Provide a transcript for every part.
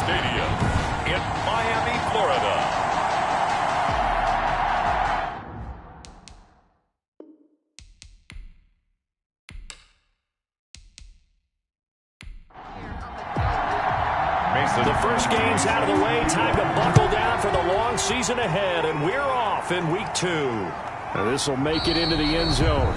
Stadium in Miami, Florida. The first game's out of the way. Time to buckle down for the long season ahead, and we're off in week 2. This will make it into the end zone.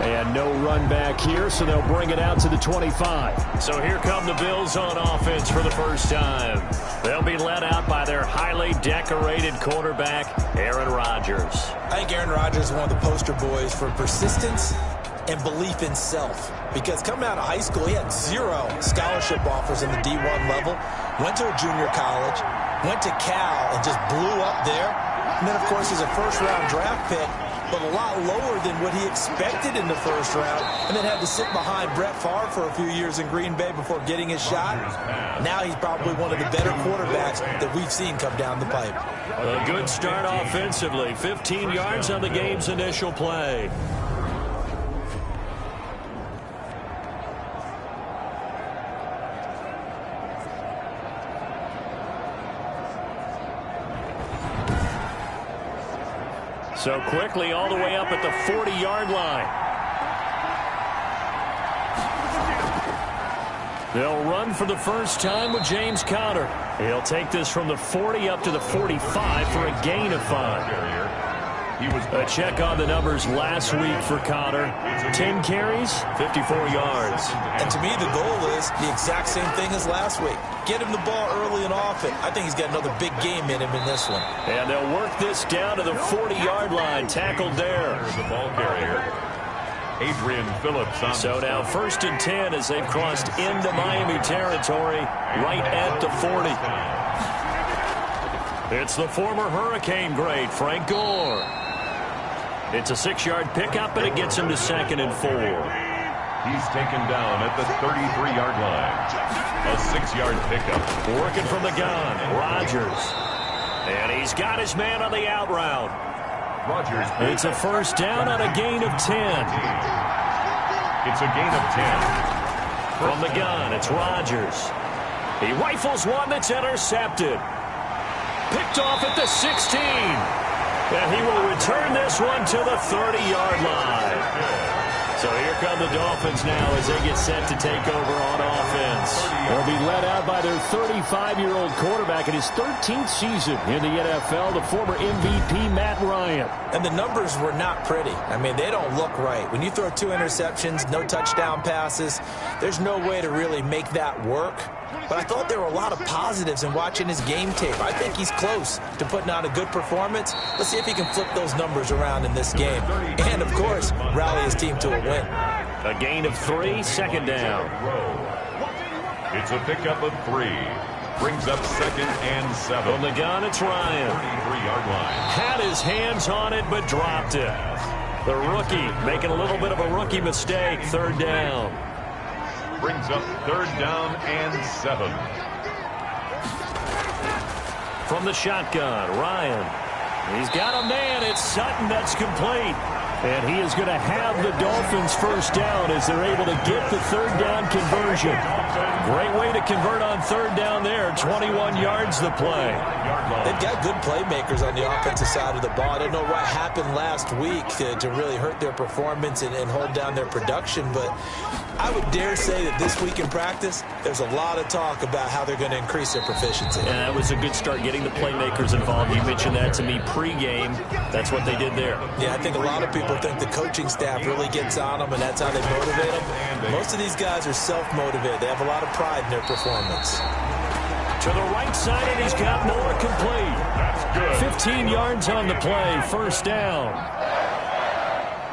And no run back here, so they'll bring it out to the 25. So here come the Bills on offense for the first time. They'll be led out by their highly decorated quarterback, Aaron Rodgers. I think Aaron Rodgers is one of the poster boys for persistence and belief in self. Because coming out of high school, he had 0 scholarship offers in the D1 level. Went to a junior college, went to Cal, and just blew up there. And then, of course, he's a first-round draft pick, but a lot lower than what he expected in the first round, and then had to sit behind Brett Favre for a few years in Green Bay before getting his shot. Now he's probably one of the better quarterbacks that we've seen come down the pipe. A good start offensively. 15 yards on the game's initial play. So quickly all the way up at the 40-yard line. They'll run for the first time with James Conner. He'll take this from the 40 up to the 45 for a gain of 5. A check on the numbers last week for Conner. 10 carries, 54 yards. And to me, the goal is the exact same thing as last week. Get him the ball early and often. I think he's got another big game in him in this one. And they'll work this down to the 40-yard line. Tackled there. The ball carrier, Adrian Phillips. So now 1st and 10 as they've crossed into Miami territory right at the 40. It's the former Hurricane great, Frank Gore. It's a 6-yard pickup, and it gets him to 2nd and 4. He's taken down at the 33-yard line. A 6-yard pickup. Working from the gun, Rodgers. And he's got his man on the out route. Rodgers. It's a first down on a gain of 10. It's a gain of 10. From the gun, it's Rodgers. He rifles one that's intercepted. Picked off at the 16. And he will return this one to the 30-yard line. So here come the Dolphins now as they get set to take over on offense. They'll be led out by their 35-year-old quarterback in his 13th season in the NFL, the former MVP Matt Ryan. And the numbers were not pretty. I mean, they don't look right. When you throw 2 interceptions, no touchdown passes, there's no way to really make that work. But I thought there were a lot of positives in watching his game tape. I think he's close to putting out a good performance. Let's see if he can flip those numbers around in this game. And, of course, rally his team to a win. A gain of 3, 2nd down. It's a pickup of 3. Brings up 2nd and 7. From the gun, it's Ryan. 33-yard line. Had his hands on it, but dropped it. The rookie making a little bit of a rookie mistake. 3rd down. Brings up 3rd down and 7. From the shotgun, Ryan. He's got a man. It's Sutton. That's complete. And he is going to have the Dolphins first down as they're able to get the 3rd down conversion. Great way to convert on 3rd down there. 21 yards the play. They've got good playmakers on the offensive side of the ball. I don't know what happened last week to really hurt their performance and hold down their production, but I would dare say that this week in practice, there's a lot of talk about how they're going to increase their proficiency. And that was a good start, getting the playmakers involved. You mentioned that to me pregame. That's what they did there. Yeah, I think a lot of people think the coaching staff really gets on them, and that's how they motivate them. Most of these guys are self-motivated. They have a lot of pride in their performance. To the right side, and he's got more complete. That's good. 15 yards on the play, 1st down.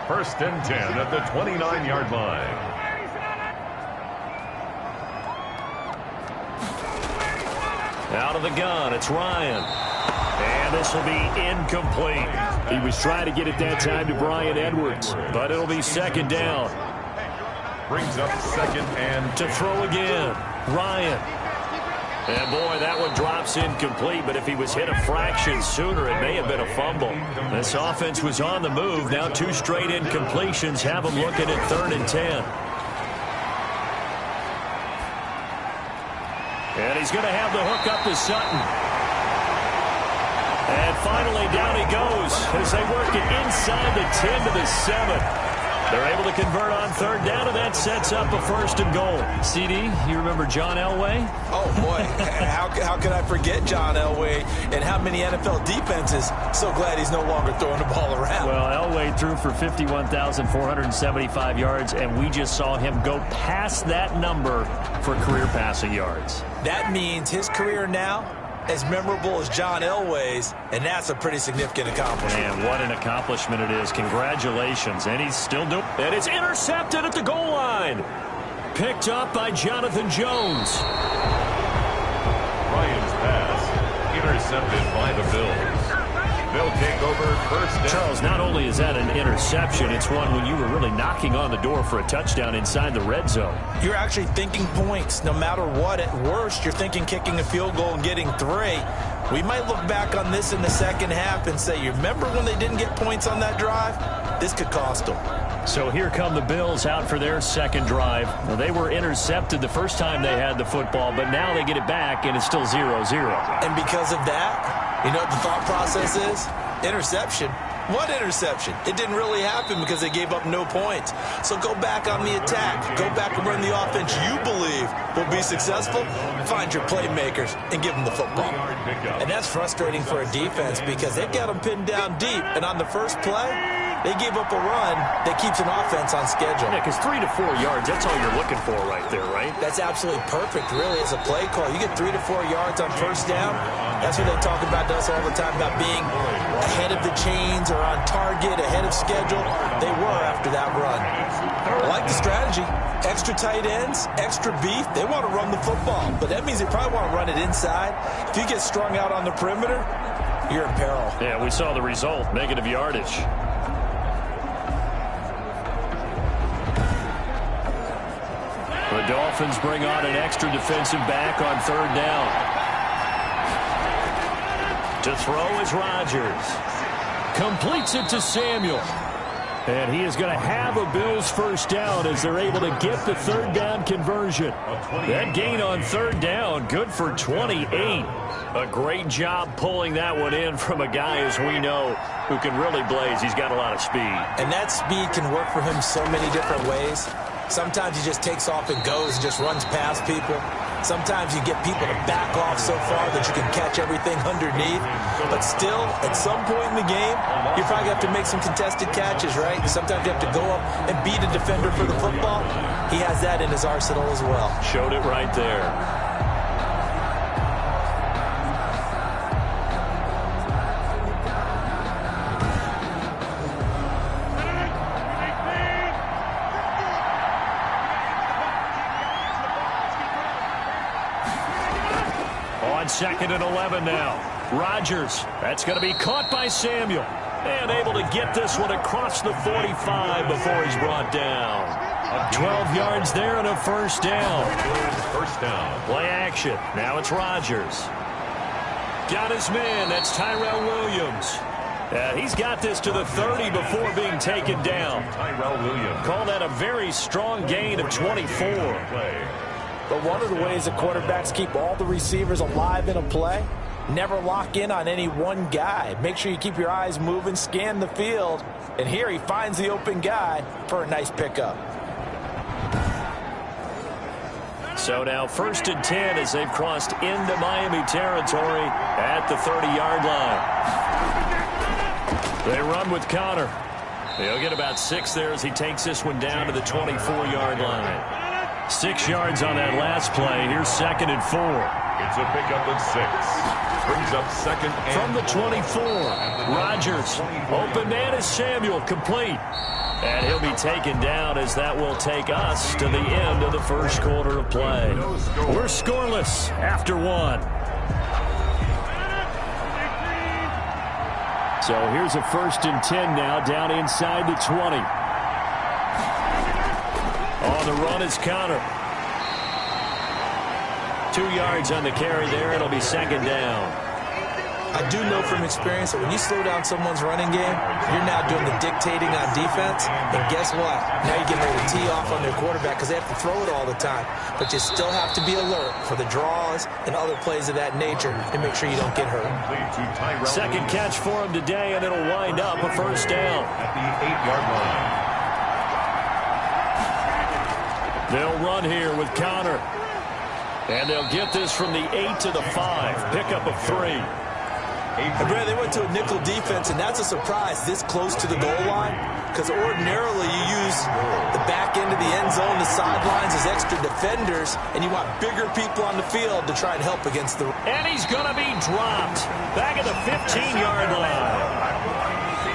1st and 10 at the 29-yard line. Out of the gun, it's Ryan. And this will be incomplete. He was trying to get it that time to Bryan Edwards, but it'll be 2nd down. Brings up 2nd and to throw again, Ryan. And boy, that one drops incomplete, but if he was hit a fraction sooner, it may have been a fumble. This offense was on the move. Now 2 straight incompletions have them looking at 3rd and 10. And he's going to have the hook up to Sutton. And finally, down he goes as they work it inside the 10 to the 7. They're able to convert on third down, and that sets up a 1st and goal. CD, you remember John Elway? Oh, boy. how could I forget John Elway and how many NFL defenses? So glad he's no longer throwing the ball around. Well, Elway threw for 51,475 yards, and we just saw him go past that number for career passing yards. That means his career now as memorable as John Elway's, and that's a pretty significant accomplishment. Man, what an accomplishment it is. Congratulations. And he's still doing it. And it's intercepted at the goal line. Picked up by Jonathan Jones. Ryan's pass intercepted by the Bills. They'll take over 1st down. Charles, not only is that an interception, it's one when you were really knocking on the door for a touchdown inside the red zone. You're actually thinking points. No matter what, at worst, you're thinking kicking a field goal and getting 3. We might look back on this in the second half and say, you remember when they didn't get points on that drive? This could cost them. So here come the Bills out for their second drive. Well, they were intercepted the first time they had the football, but now they get it back, and it's still 0-0. And because of that, you know what the thought process is? Interception. What interception? It didn't really happen because they gave up no points. So go back on the attack. Go back and run the offense you believe will be successful. Find your playmakers and give them the football. And that's frustrating for a defense because they've got them pinned down deep. And on the first play, they gave up a run that keeps an offense on schedule. Yeah, because 3 to 4 yards, that's all you're looking for right there, right? That's absolutely perfect, really, as a play call. You get 3 to 4 yards on first down. That's what they talk about to us all the time, about being ahead of the chains or on target, ahead of schedule. They were after that run. I like the strategy. Extra tight ends, extra beef. They want to run the football, but that means they probably want to run it inside. If you get strung out on the perimeter, you're in peril. Yeah, we saw the result, negative yardage. The Dolphins bring on an extra defensive back on third down. To throw is Rodgers. Completes it to Samuel. And he is going to have a Bills first down as they're able to get the third down conversion. That gain on third down, good for 28. A great job pulling that one in from a guy, as we know, who can really blaze. He's got a lot of speed. And that speed can work for him so many different ways. Sometimes he just takes off and goes and just runs past people. Sometimes you get people to back off so far that you can catch everything underneath. But still, at some point in the game, you probably have to make some contested catches, right? Sometimes you have to go up and beat a defender for the football. He has that in his arsenal as well. Showed it right there. Second and 11 now. Rodgers, that's going to be caught by Samuel. And able to get this one across the 45 before he's brought down. 12 yards there and a first down. First down. Play action. Now it's Rodgers. Got his man. That's Tyrell Williams. He's got this to the 30 before being taken down. Tyrell Williams. Call that a very strong gain of 24. But one of the ways that quarterbacks keep all the receivers alive in a play, never lock in on any one guy. Make sure you keep your eyes moving, scan the field. And here he finds the open guy for a nice pickup. So now 1st and 10 as they've crossed into Miami territory at the 30-yard line. They run with Connor. He'll get about 6 there as he takes this one down to the 24-yard line. 6 yards on that last play. Here's 2nd and 4. It's a pickup of 6. Brings up 2nd and from the 24. Rodgers. Open man is Samuel. Complete. And he'll be taken down as that will take us to the end of the first quarter of play. We're scoreless after 1. So here's a 1st and 10 now down inside the 20. On the run is Connor. 2 yards on the carry there. It'll be 2nd down. I do know from experience that when you slow down someone's running game, you're now doing the dictating on defense. And guess what? Now you're getting ready to tee off on their quarterback because they have to throw it all the time. But you still have to be alert for the draws and other plays of that nature and make sure you don't get hurt. Second catch for him today, and it'll wind up a first down. At the 8-yard line. They'll run here with Connor. And they'll get this from the 8 to the 5. Pickup of 3. And Brad, they went to a nickel defense, and that's a surprise this close to the goal line because ordinarily you use the back end of the end zone, the sidelines as extra defenders, and you want bigger people on the field to try and help against the... And he's going to be dropped back at the 15-yard line.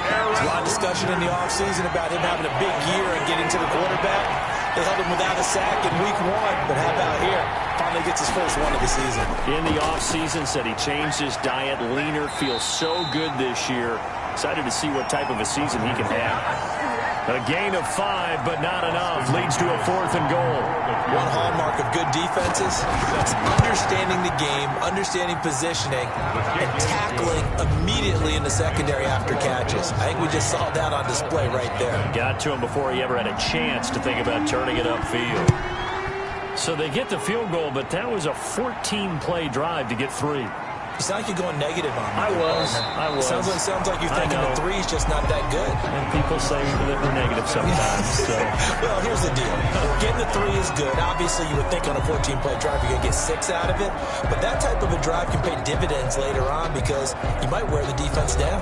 There's a lot of discussion in the offseason about him having a big year and getting to the quarterback. They held him without a sack in week 1, but how about here? Finally gets his first one of the season. In the offseason, said he changed his diet, leaner, feels so good this year. Excited to see what type of a season he can have. A gain of 5, but not enough. Leads to a 4th and goal. One hallmark of good defenses is understanding the game, understanding positioning, and tackling immediately in the secondary after catches. I think we just saw that on display right there. Got to him before he ever had a chance to think about turning it upfield. So they get the field goal, but that was a 14-play drive to get 3. You sound like you're going negative on me. I was. Sounds like you're thinking the 3's just not that good. And people say that we're negative sometimes. So. Well, here's the deal. Getting the 3 is good. Obviously, you would think on a 14-play drive you're going to get 6 out of it. But that type of a drive can pay dividends later on because you might wear the defense down.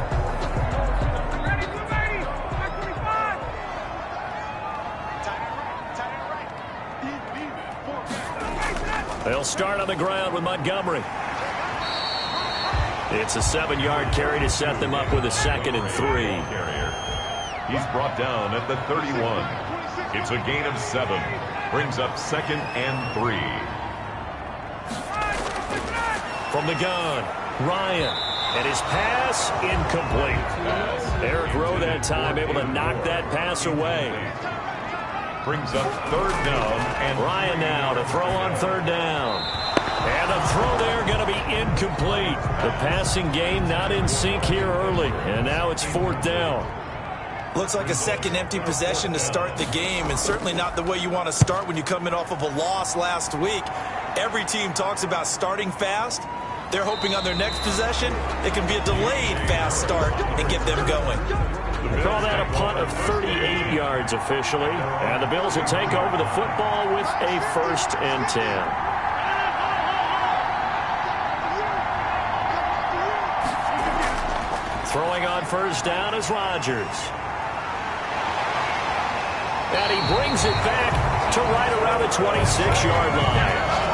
They'll start on the ground with Montgomery. It's a 7-yard carry to set them up with a 2nd and 3. He's brought down at the 31. It's a gain of 7. Brings up 2nd and 3. From the gun, Ryan. And his pass incomplete. Eric Rowe that time able to knock that pass away. Brings up 3rd down. And Ryan now to throw on 3rd down. And the throw there going to be incomplete. The passing game not in sync here early. And now it's 4th down. Looks like a second empty possession to start the game, and certainly not the way you want to start when you come in off of a loss last week. Every team talks about starting fast. They're hoping on their next possession it can be a delayed fast start and get them going. They call that a punt of 38 yards officially. And the Bills will take over the football with a 1st and 10. Throwing on 1st down is Rodgers. And he brings it back to right around the 26-yard line.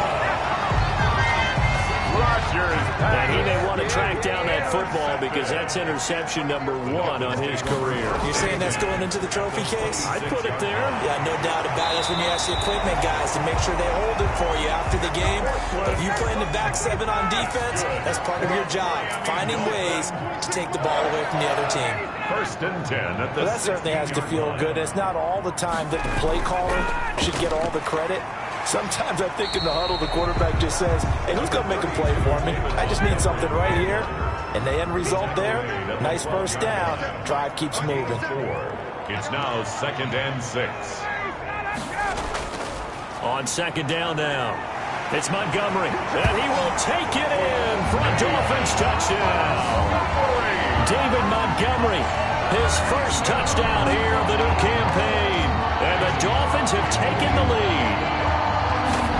And he may want to track down that football because that's interception number 1 on his career. You're saying that's going into the trophy case? I'd put it there. Yeah, no doubt about it. That's when you ask the equipment guys to make sure they hold it for you after the game. But if you play in the back 7 on defense, that's part of your job, finding ways to take the ball away from the other team. 1st and 10 at the... Well, that certainly has to feel good. It's not all the time that the play caller should get all the credit. Sometimes I think in the huddle, the quarterback just says, hey, who's going to make a play for me? I just need something right here. And the end result there, nice 1st down. Drive keeps moving. It's now 2nd and 6. On 2nd down now, it's Montgomery. And he will take it in for a Dolphins touchdown. David Montgomery, his 1st touchdown here of the new campaign. And the Dolphins have taken the lead.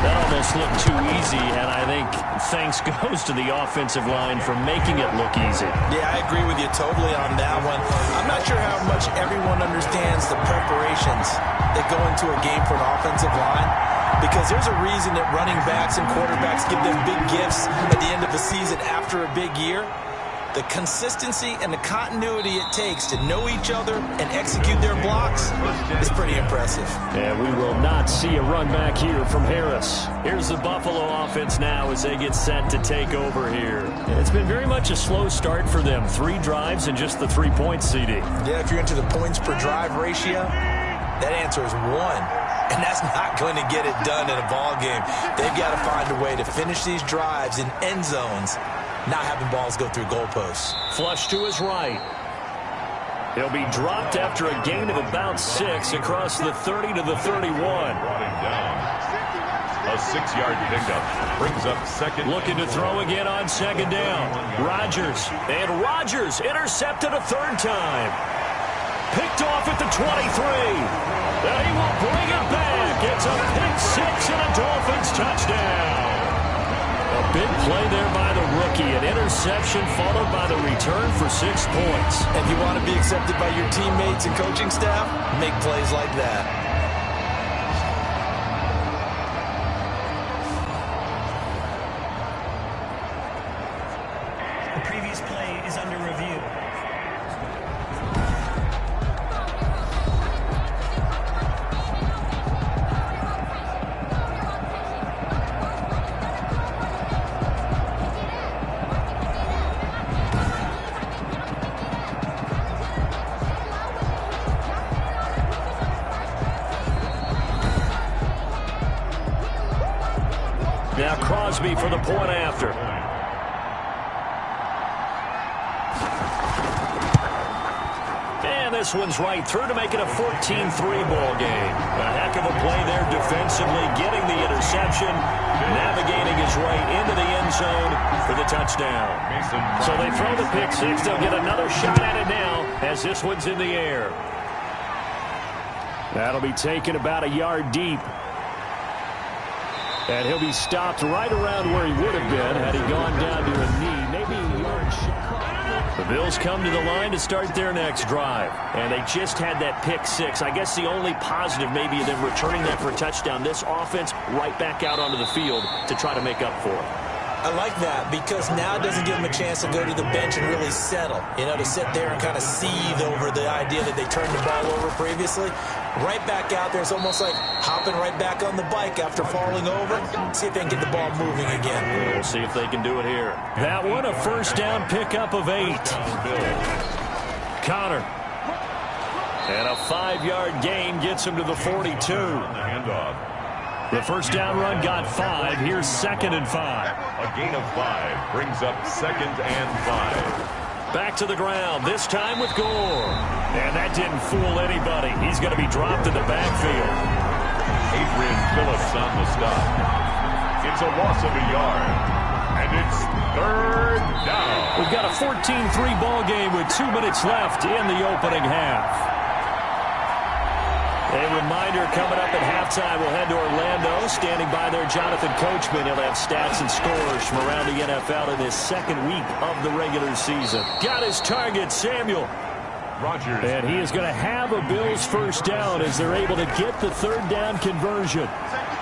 That almost looked too easy, and I think thanks goes to the offensive line for making it look easy. Yeah, I agree with you totally on that one. I'm not sure how much everyone understands the preparations that go into a game for an offensive line, because there's a reason that running backs and quarterbacks give them big gifts at the end of the season after a big year. The consistency and the continuity it takes to know each other and execute their blocks is pretty impressive. And we will not see a run back here from Harris. Here's the Buffalo offense now as they get set to take over here. It's been very much a slow start for them. 3 drives and just the 3 points, CD. Yeah, if you're into the points per drive ratio, that answer is 1. And that's not going to get it done in a ball game. They've got to find a way to finish these drives in end zones not having balls go through goalposts. Flush to his right. He'll be dropped after a gain of about 6 across the 30 to the 31. Brought him down. A 6-yard pickup brings up second. Looking to throw again on second down. Rodgers. And Rodgers intercepted a third time. Picked off at the 23. And he will bring it back. It's a pick 6 and a Dolphins touchdown. A big play there by the rookie. An interception followed by the return for 6 points. If you want to be accepted by your teammates and coaching staff, make plays like that. The previous play is under review. Now Crosby for the point after. And this one's right through to make it a 14-3 ball game. A heck of a play there defensively, getting the interception, navigating his way into the end zone for the touchdown. So they throw the pick 6. They'll get another shot at it now as this one's in the air. That'll be taken about a yard deep. And he'll be stopped right around where he would have been had he gone down to a knee, maybe a yard short. The Bills come to the line to start their next drive. And they just had that pick 6. I guess the only positive maybe of them returning that for a touchdown. This offense right back out onto the field to try to make up for it. I like that because now it doesn't give them a chance to go to the bench and really settle. You know, to sit there and kind of seethe over the idea that they turned the ball over previously. Right back out there. It's almost like hopping right back on the bike after falling over. See if they can get the ball moving again. We'll see if they can do it here. That one, a first down pickup of 8. Connor. And a 5-yard gain gets him to the 42. Handoff. The first down run got 5. Here's 2nd and 5. A gain of 5 brings up 2nd and 5. Back to the ground, this time with Gore. And that didn't fool anybody. He's going to be dropped in the backfield. Adrian Phillips on the stop. It's a loss of a yard. And it's 3rd down. We've got a 14-3 ball game with 2 minutes left in the opening half. A reminder coming up at halftime, we'll head to Orlando. Standing by there, Jonathan Coachman. He'll have stats and scores from around the NFL in his 2nd week of the regular season. Got his target, Samuel. Rodgers. And he is going to have a Bills first down as they're able to get the 3rd down conversion.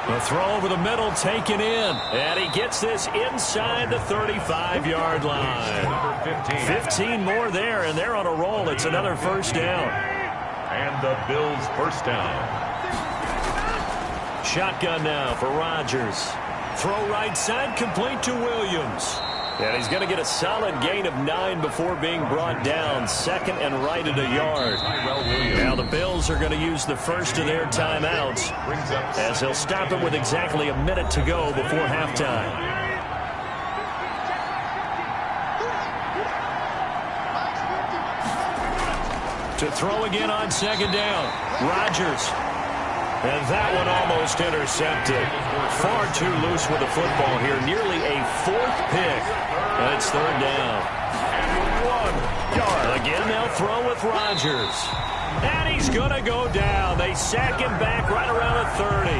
The throw over the middle taken in. And he gets this inside the 35-yard line. Number 15. 15 more there, and they're on a roll. It's another first down. And the Bills first down. Shotgun now for Rodgers. Throw right side, complete to Williams. And he's going to get a solid gain of 9 before being brought down. 2nd and right at a yard. Now the Bills are going to use the first of their timeouts as they'll stop it with exactly a minute to go before halftime. To throw again on 2nd down. Rodgers. And that one almost intercepted. Far too loose with the football here. Nearly a 4th pick. And it's 3rd down. And 1 yard. Again, they'll throw with Rodgers. And he's going to go down. They sack him back right around the 30.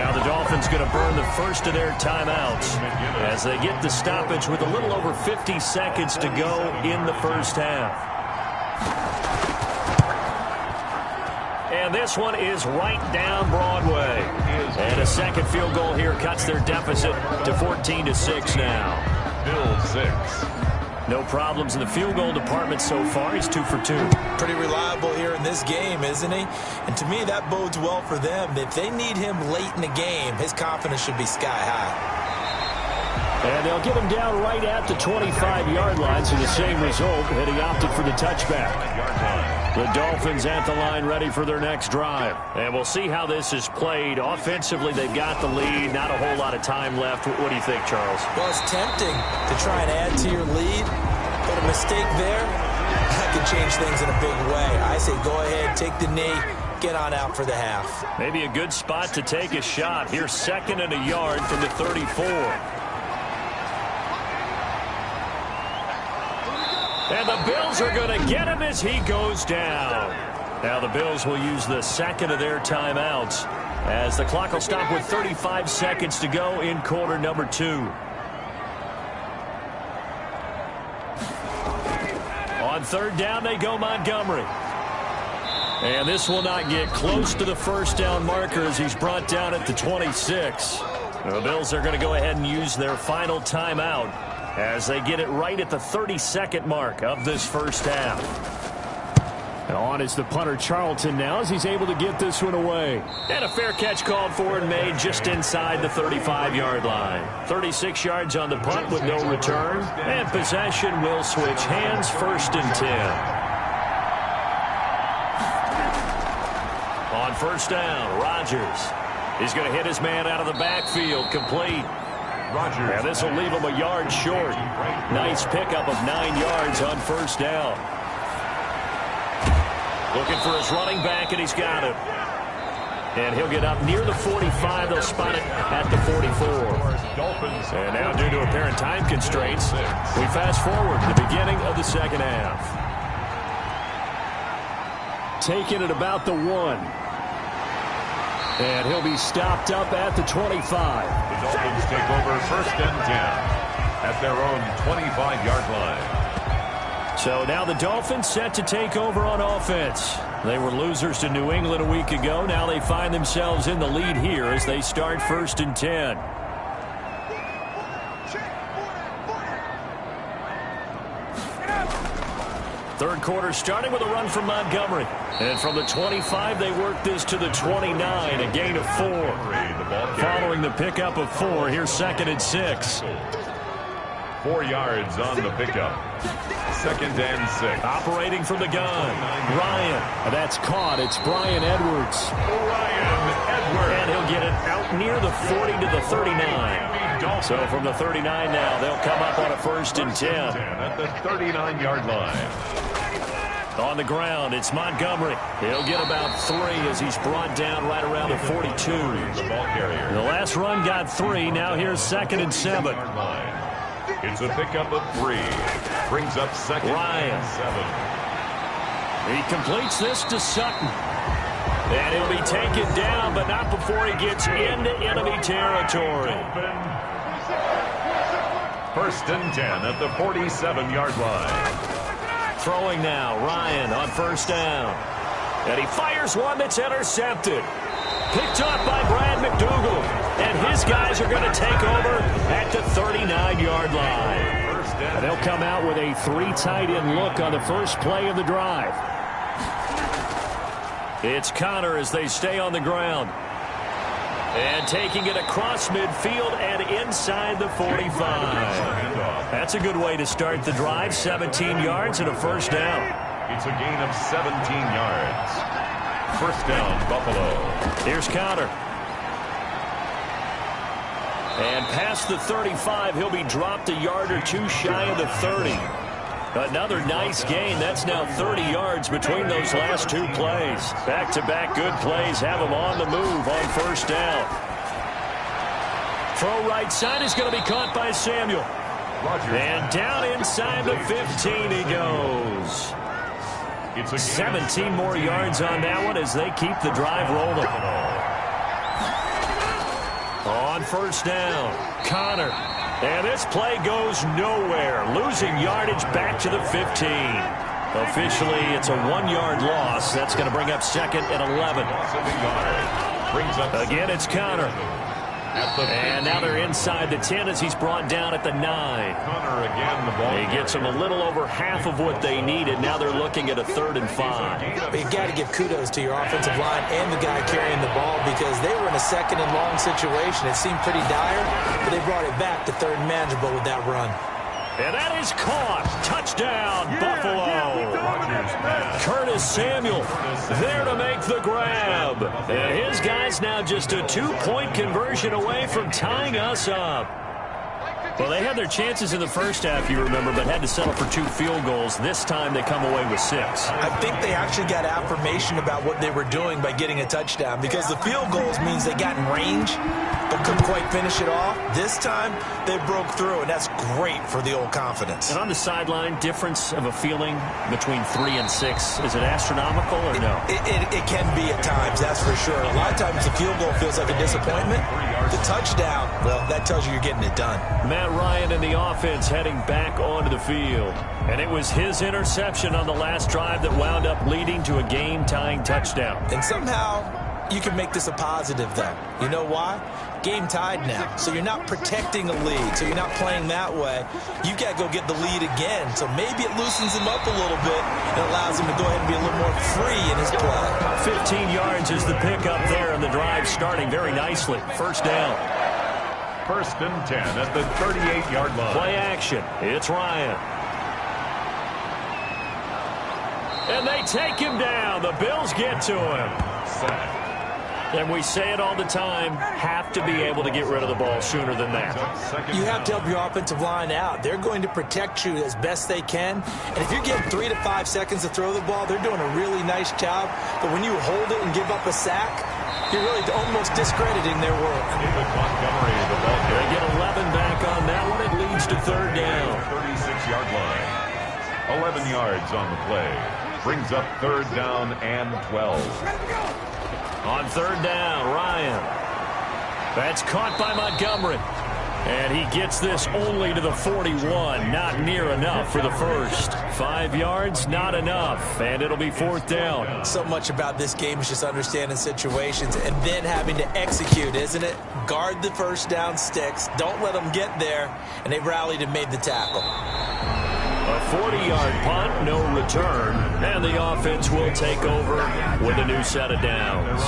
Now the Dolphins going to burn the first of their timeouts as they get the stoppage with a little over 50 seconds to go in the first half. And this one is right down Broadway. And a 2nd field goal here cuts their deficit to 14-6 now. Bills 6. No problems in the field goal department so far. He's 2 for 2. Pretty reliable here in this game, isn't he? And to me, that bodes well for them. If they need him late in the game, his confidence should be sky high. And they'll get him down right at the 25-yard line, so the same result, and he opted for the touchback. The Dolphins at the line ready for their next drive. And we'll see how this is played. Offensively, they've got the lead. Not a whole lot of time left. What do you think, Charles? Well, it's tempting to try and add to your lead, but a mistake there, that could change things in a big way. I say go ahead, take the knee, get on out for the half. Maybe a good spot to take a shot. Here's 2nd and a yard from the 34. And the Bills are going to get him as he goes down. Now the Bills will use the 2nd of their timeouts as the clock will stop with 35 seconds to go in quarter number 2. On 3rd down, they go Montgomery. And this will not get close to the first down marker as he's brought down at the 26. The Bills are going to go ahead and use their final timeout as they get it right at the 32nd mark of this first half. And on is the punter Charlton now as he's able to get this one away. And a fair catch called for and made just inside the 35-yard line. 36 yards on the punt with no return. And possession will switch hands, 1st and 10. On 1st down, Rodgers. He's going to hit his man out of the backfield, complete. Rodgers. Now this will leave him a yard short. Nice pickup of 9 yards on 1st down. Looking for his running back, and he's got it. And he'll get up near the 45. They'll spot it at the 44. And now, due to apparent time constraints, we fast forward to the beginning of the 2nd half. Taking it about the 1. And he'll be stopped up at the 25. The Dolphins take over 1st and 10 at their own 25-yard line. So now the Dolphins set to take over on offense. They were losers to New England a week ago. Now they find themselves in the lead here as they start 1st and 10. Third quarter starting with a run from Montgomery. And from the 25, they work this to the 29, a gain of 4. Following the pickup of 4, here's 2nd and 6. 4 yards on the pickup. 2nd and 6. Operating from the gun. Ryan. That's caught. It's Bryan Edwards. And he'll get it out near the 40 to the 39. So from the 39 now, they'll come up on a 1st and 10. At the 39-yard line. On the ground, it's Montgomery. He'll get about 3 as he's brought down right around the 42. The ball carrier. The last run got 3. Now here's 2nd and 7. It's a pickup of 3. Brings up 2nd Ryan. and 7. He completes this to Sutton. And he'll be taken down, but not before he gets into enemy territory. 1st and 10 at the 47-yard line. Throwing now, Ryan on 1st down. And he fires one that's intercepted. Picked up by Brad McDougald. And his guys are going to take over at the 39-yard line. And they'll come out with a 3 tight end look on the first play of the drive. It's Connor as they stay on the ground. And taking it across midfield and inside the 45. That's a good way to start the drive. 17 yards and a 1st down. It's a gain of 17 yards. 1st down, Buffalo. Here's Connor. And past the 35, he'll be dropped a yard or 2 shy of the 30. Another nice gain. That's now 30 yards between those last 2 plays. Back-to-back good plays have him on the move on 1st down. Throw right side is going to be caught by Samuel. And down inside the 15 he goes. 17 more yards on that one as they keep the drive rolling. On 1st down, Connor. And this play goes nowhere. Losing yardage back to the 15. Officially, it's a 1-yard loss. That's going to bring up 2nd and 11. Again, it's Connor. And now they're inside the 10 as he's brought down at the 9. Connor again, the ball. He gets them a little over half of what they needed. Now they're looking at a 3rd and 5. But you've got to give kudos to your offensive line and the guy carrying the ball because they were in a 2nd and long situation. It seemed pretty dire, but they brought it back to 3rd and manageable with that run. And that is caught. Touchdown, Buffalo. Rodgers pass. Curtis Samuel there to make the grab. And his guy's now just a 2-point conversion away from tying us up. Well, they had their chances in the first half, you remember, but had to settle for 2 field goals. This time they come away with 6. I think they actually got affirmation about what they were doing by getting a touchdown, because the field goals means they got in range but couldn't quite finish it off. This time they broke through, and that's great for the old confidence. And on the sideline, difference of a feeling between 3 and 6, is it astronomical or no? It can be at times, that's for sure. A lot of times the field goal feels like a disappointment. The touchdown, well, that tells you you're getting it done. Matt Ryan and the offense heading back onto the field. And it was his interception on the last drive that wound up leading to a game-tying touchdown. And somehow you can make this a positive, though. You know why? Game tied now. So you're not protecting a lead. So you're not playing that way. You got to go get the lead again. So maybe it loosens him up a little bit and allows him to go ahead and be a little more free in his play. 15 yards is the pickup there, and the drive starting very nicely. First down. 1st and 10 at the 38-yard line. Play action. It's Ryan. And they take him down. The Bills get to him. Sack. And we say it all the time, have to be able to get rid of the ball sooner than that. You have to help your offensive line out. They're going to protect you as best they can. And if you're getting 3 to 5 seconds to throw the ball, they're doing a really nice job. But when you hold it and give up a sack, you're really almost discrediting their work. Montgomery, the ball They get 11 back on that one. It leads to 3rd down. 36-yard line. 11 yards on the play. Brings up 3rd down and 12. On 3rd down, Ryan. That's caught by Montgomery. And he gets this only to the 41. Not near enough for the first. 5 yards, not enough. And it'll be 4th down. So much about this game is just understanding situations and then having to execute, isn't it? Guard the first down sticks. Don't let them get there. And they rallied and made the tackle. A 40-yard punt, no return, and the offense will take over with a new set of downs.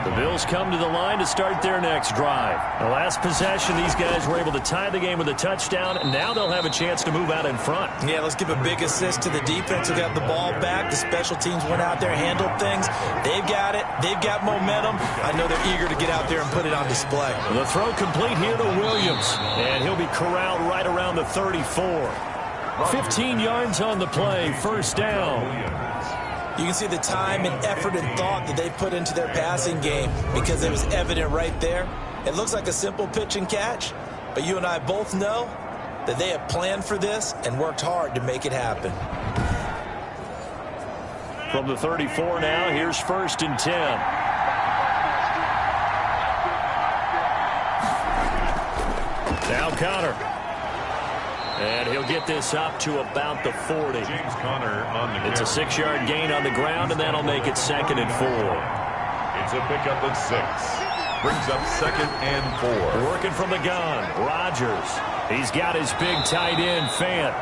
The Bills come to the line to start their next drive. The last possession, these guys were able to tie the game with a touchdown, and now they'll have a chance to move out in front. Yeah, let's give a big assist to the defense who got the ball back. The special teams went out there, handled things. They've got it. They've got momentum. I know they're eager to get out there and put it on display. The throw complete here to Williams, and he'll be corralled right around the 34. 15 yards on the play, 1st down. You can see the time and effort and thought that they put into their passing game because it was evident right there. It looks like a simple pitch and catch, but you and I both know that they have planned for this and worked hard to make it happen. From the 34 now, here's 1st and 10. Now Connor. And he'll get this up to about the 40. James Conner on the It's a 6-yard gain on the ground, and that'll make it 2nd and 4. It's a pickup at 6. Brings up 2nd and 4. Working from the gun, Rodgers. He's got his big tight end, Fant.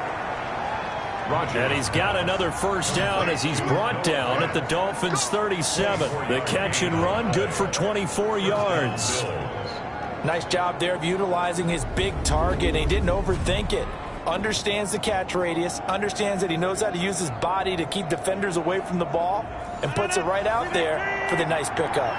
Rodgers. And he's got another 1st down as he's brought down at the Dolphins' 37. The catch and run, good for 24 yards. Nice job there of utilizing his big target. He didn't overthink it. Understands the catch radius, understands that he knows how to use his body to keep defenders away from the ball, and puts it right out there for the nice pickup.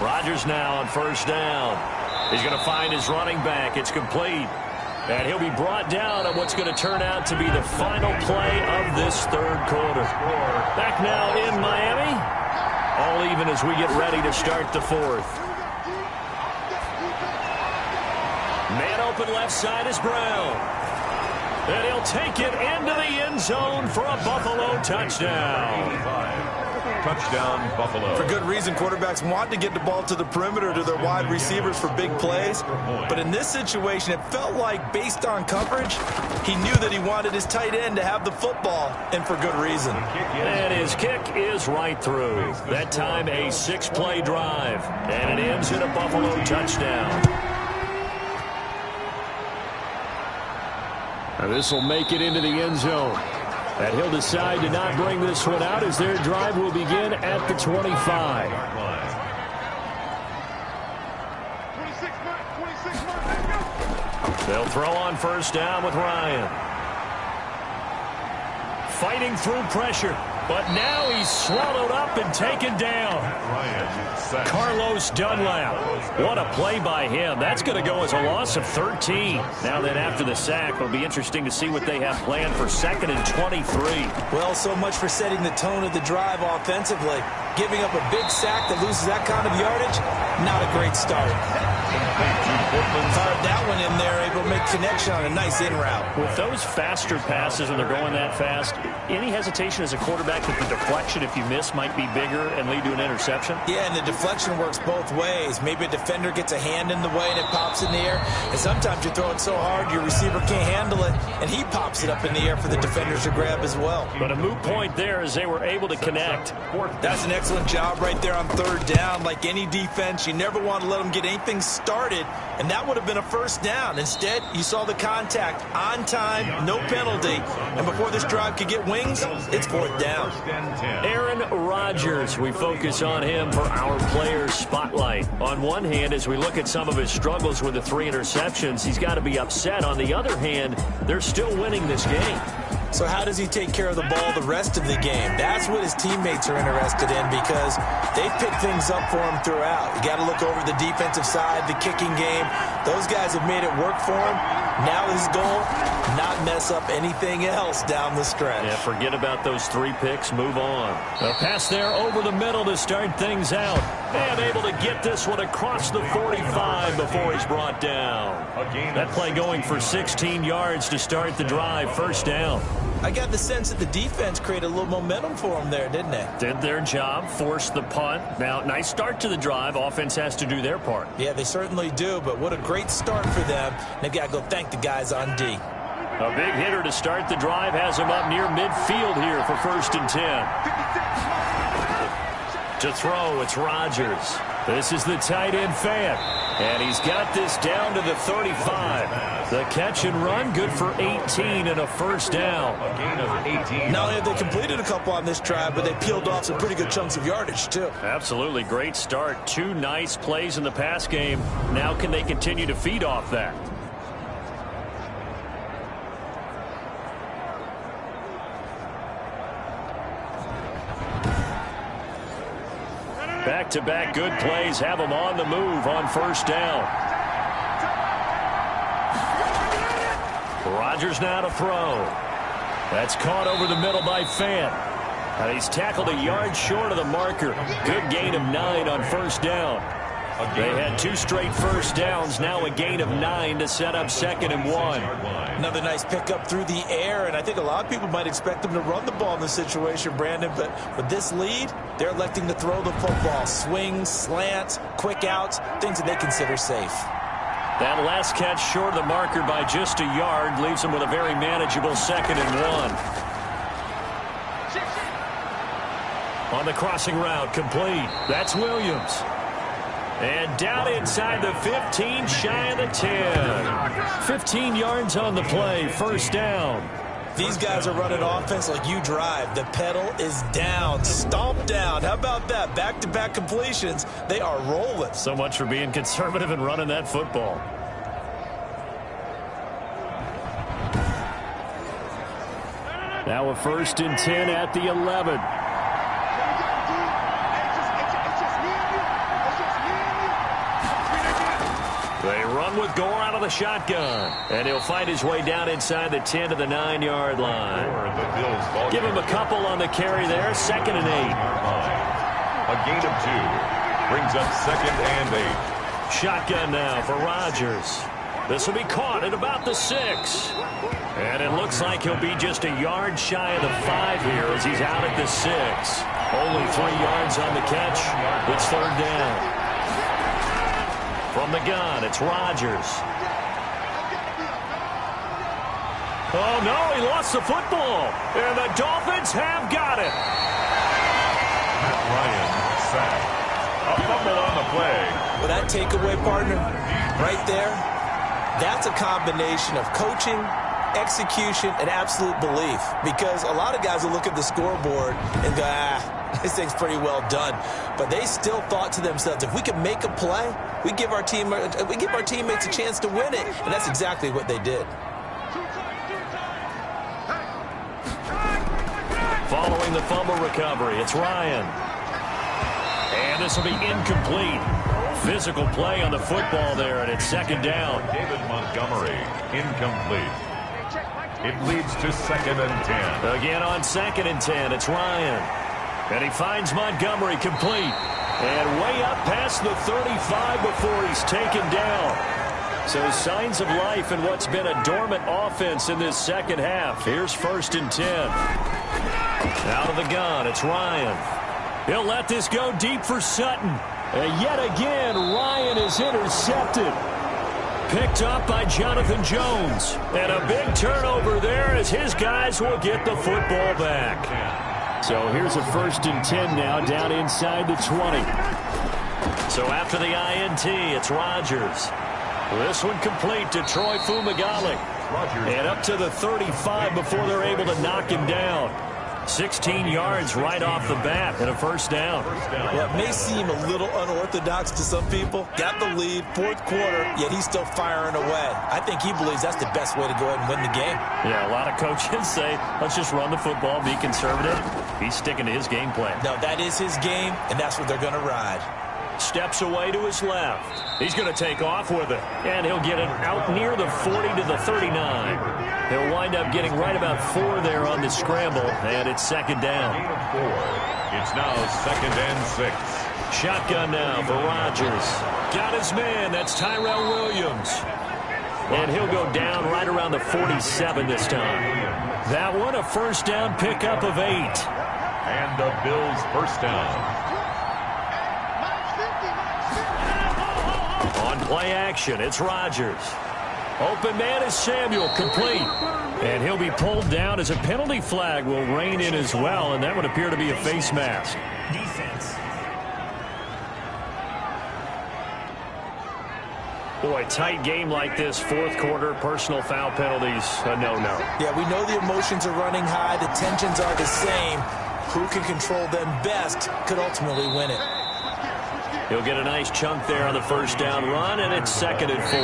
Rodgers now on 1st down. He's going to find his running back. It's complete. And he'll be brought down on what's going to turn out to be the final play of this 3rd quarter. Back now in Miami. All even as we get ready to start the 4th. Man open left side is Brown. And he'll take it into the end zone for a Buffalo touchdown. Touchdown, Buffalo. For good reason, quarterbacks want to get the ball to the perimeter to their wide receivers for big plays. But in this situation, it felt like, based on coverage, he knew that he wanted his tight end to have the football, and for good reason. And his kick is right through. That time a 6-play drive. And it ends in a Buffalo touchdown. Now this will make it into the end zone. And he'll decide to not bring this one out as their drive will begin at the 25. They'll throw on first down with Ryan. Fighting through pressure, but now he's swallowed up and taken down. Carlos Dunlap. What a play by him. That's going to go as a loss of 13. Now then, after the sack, it'll be interesting to see what they have planned for 2nd and 23. Well, so much for setting the tone of the drive offensively. Giving up a big sack that loses that kind of yardage, not a great start. Fired that one in there, able to make connection on a nice in route. With those faster passes and they're going that fast, any hesitation as a quarterback that the deflection, if you miss, might be bigger and lead to an interception? Yeah, and the deflection works both ways. Maybe a defender gets a hand in the way and it pops in the air. And sometimes you throw it so hard your receiver can't handle it, and he pops it up in the air for the defenders to grab as well. But a moot point there as they were able to connect. That's an excellent job right there on 3rd down. Like any defense, you never want to let them get anything started, and that would have been a first down. Instead, you saw the contact on time, no penalty, and before this drive could get wings, it's 4th down. Aaron Rodgers, we focus on him for our Players Spotlight. On one hand, as we look at some of his struggles with the 3 interceptions, he's got to be upset. On the other hand, they're still winning this game. So how does he take care of the ball the rest of the game? That's what his teammates are interested in, because they pick things up for him throughout. You got to look over the defensive side, the kicking game. Those guys have made it work for him. Now his goal, not mess up anything else down the stretch. Yeah, forget about those 3 picks. Move on. A pass there over the middle to start things out. And able to get this one across the 45 before he's brought down. That play going for 16 yards to start the drive. First down. I got the sense that the defense created a little momentum for them there, didn't they? Did their job, forced the punt. Now, nice start to the drive. Offense has to do their part. Yeah, they certainly do, but what a great start for them. They've got to go thank the guys on D. A big hitter to start the drive has him up near midfield here for 1st and 10. To throw, it's Rodgers. This is the tight end Fant. And he's got this down to the 35. The catch and run, good for 18 and a first down. A gain of 18. Not only have they completed a couple on this drive, but they peeled off some pretty good chunks of yardage, too. Absolutely. Great start. 2 nice plays in the pass game. Now can they continue to feed off that? Back-to-back good plays have them on the move on first down. Rodgers now to throw. That's caught over the middle by Fant. And he's tackled a yard short of the marker. Good gain of 9 on first down. They had 2 straight first downs, now a gain of 9 to set up 2nd and 1. Another nice pickup through the air, and I think a lot of people might expect them to run the ball in this situation, Brandon, but with this lead, they're electing to throw the football. Swings, slants, quick outs, things that they consider safe. That last catch short of the marker by just a yard leaves them with a very manageable 2nd and 1. On the crossing route, complete. That's Williams. And down inside the 15, shy of the 10. 15 yards on the play, first down. These guys are running offense like you drive. The pedal is down, stomped down. How about that? Back-to-back completions. They are rolling. So much for being conservative and running that football. Now a 1st and 10 at the 11. They run with Gore out of the shotgun. And he'll find his way down inside the 10 to the 9-yard line. Give him a couple on the carry there. 2nd and 8. A gain of 2. Brings up 2nd and 8. Shotgun now for Rodgers. This will be caught at about the 6. And it looks like he'll be just a yard shy of the 5 here as he's out at the 6. Only 3 yards on the catch. It's 3rd down. From the gun, it's Rodgers. Oh, no, he lost the football. And the Dolphins have got it. Matt Ryan sacked. A fumble on the play. Well, that takeaway, partner, right there, that's a combination of coaching execution, and absolute belief. Because a lot of guys will look at the scoreboard and go, this thing's pretty well done. But they still thought to themselves, if we can make a play, we give our teammates a chance to win it. And that's exactly what they did. Following the fumble recovery, it's Ryan. And this will be incomplete. Physical play on the football there, and it's second down. David Montgomery, incomplete. It leads to 2nd and 10. Again on 2nd and 10, it's Ryan. And he finds Montgomery complete. And way up past the 35 before he's taken down. So signs of life in what's been a dormant offense in this second half. Here's 1st and 10. Out of the gun, it's Ryan. He'll let this go deep for Sutton. And yet again, Ryan is intercepted. Picked up by Jonathan Jones. And a big turnover there as his guys will get the football back. So here's a 1st and 10 now down inside the 20. So after the INT, it's Rodgers. This one complete to Troy Fumagalli. And up to the 35 before they're able to knock him down. 16 yards right off the bat and a 1st down. Well, it may seem a little unorthodox to some people. Got the lead, 4th quarter, yet he's still firing away. I think he believes that's the best way to go ahead and win the game. Yeah, a lot of coaches say, let's just run the football, be conservative. He's sticking to his game plan. No, that is his game, and that's what they're going to ride. Steps away to his left. He's going to take off with it. And he'll get it out near the 40 to the 39. He'll wind up getting right about 4 there on the scramble. And it's 2nd down. It's now 2nd and 6. Shotgun now for Rodgers. Got his man. That's Tyrell Williams. And he'll go down right around the 47 this time. That one a 1st down pickup of 8. And the Bills' 1st down. On play action, it's Rodgers. Open man is Samuel, complete. And he'll be pulled down as a penalty flag will rein in as well, and that would appear to be a face mask. Defense. Boy, tight game like this, 4th quarter, personal foul penalties, a no-no. Yeah, we know the emotions are running high, the tensions are the same. Who can control them best could ultimately win it. He'll get a nice chunk there on the 1st down run, and it's 2nd and 4.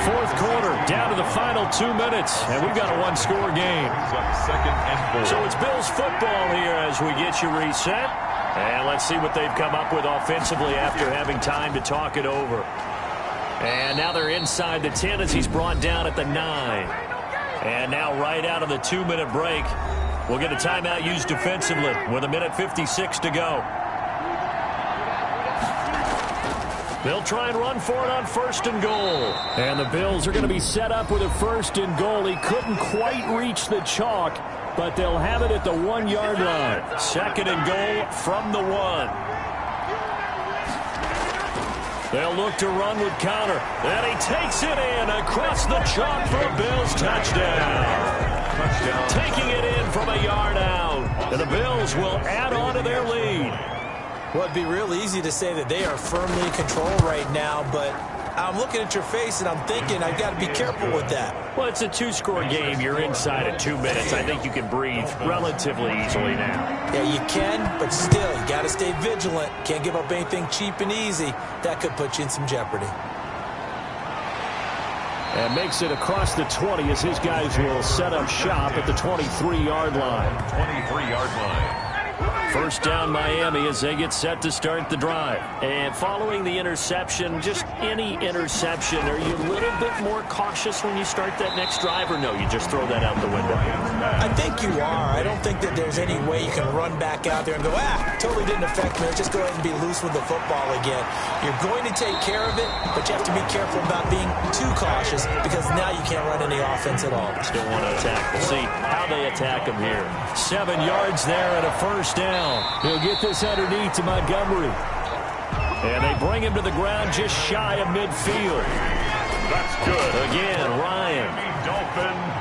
4th quarter, down to the final 2 minutes, and we've got a 1-score game. 2nd and 4. So it's Bills football here as we get you reset. And let's see what they've come up with offensively after having time to talk it over. And now they're inside the 10 as he's brought down at the 9. And now right out of the 2-minute break, we'll get a timeout used defensively with 1:56 to go. They'll try and run for it on 1st and goal. And the Bills are going to be set up with a 1st and goal. He couldn't quite reach the chalk, but they'll have it at the 1-yard line. 2nd and goal from the 1. They'll look to run with Connor. And he takes it in across the chalk for a Bills touchdown. Taking it in from a yard out. And the Bills will add on to their lead. Well, it'd be real easy to say that they are firmly in control right now, but I'm looking at your face and I'm thinking I've got to be careful with that. Well, it's a 2-score game. You're inside at 2 minutes. I think you can breathe relatively easily now. Yeah, you can, but still, you got to stay vigilant. Can't give up anything cheap and easy. That could put you in some jeopardy. And makes it across the 20 as his guys will set up shop at the 23-yard line. 23-yard line. 1st down Miami as they get set to start the drive. And following the interception, just any interception, are you a little bit more cautious when you start that next drive, or no, you just throw that out the window? I think you are. I don't think that there's any way you can run back out there and go, totally didn't affect me. Let's just go ahead and be loose with the football again. You're going to take care of it, but you have to be careful about being too cautious because now you can't run any offense at all. Still want to attack. We'll see how they attack him here. 7 yards there and a 1st down. He'll get this underneath to Montgomery. And they bring him to the ground just shy of midfield. That's good. Again, Ryan.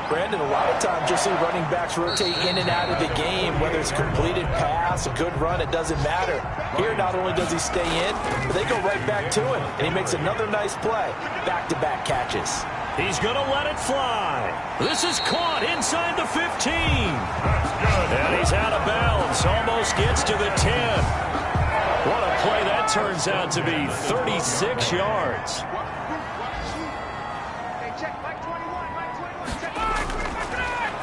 Brandon, a lot of times you'll see running backs rotate in and out of the game, whether it's a completed pass, a good run, it doesn't matter. Here, not only does he stay in, but they go right back to him, and he makes another nice play. Back-to-back catches. He's going to let it fly. This is caught inside the 15. And he's out of bounds. Almost gets to the 10. What a play that turns out to be. 36 yards.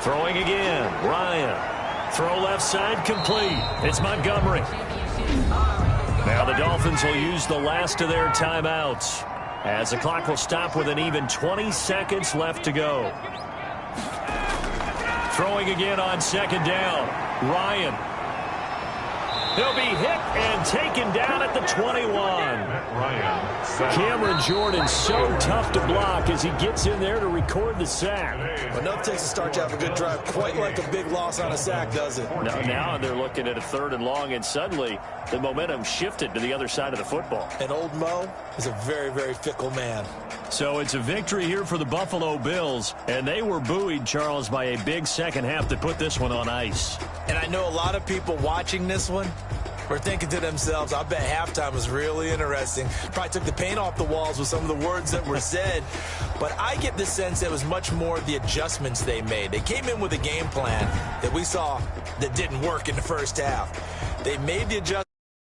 Throwing again. Ryan. Throw left side complete. It's Montgomery. Now the Dolphins will use the last of their timeouts, as the clock will stop with an even 20 seconds left to go. Throwing again on second down. Ryan. He'll be hit and taken down at the 21. Cameron Jordan so tough to block as he gets in there to record the sack. Enough takes to start you have a good drive. Quite like a big loss on a sack, does it? Now they're looking at a 3rd and long, and suddenly the momentum shifted to the other side of the football. And old Mo is a very, very fickle man. So it's a victory here for the Buffalo Bills, and they were buoyed, Charles, by a big second half that put this one on ice. And I know a lot of people watching this one were thinking to themselves, I bet halftime was really interesting. Probably took the paint off the walls with some of the words that were said. But I get the sense it was much more the adjustments they made. They came in with a game plan that we saw that didn't work in the first half. They made the adjustments.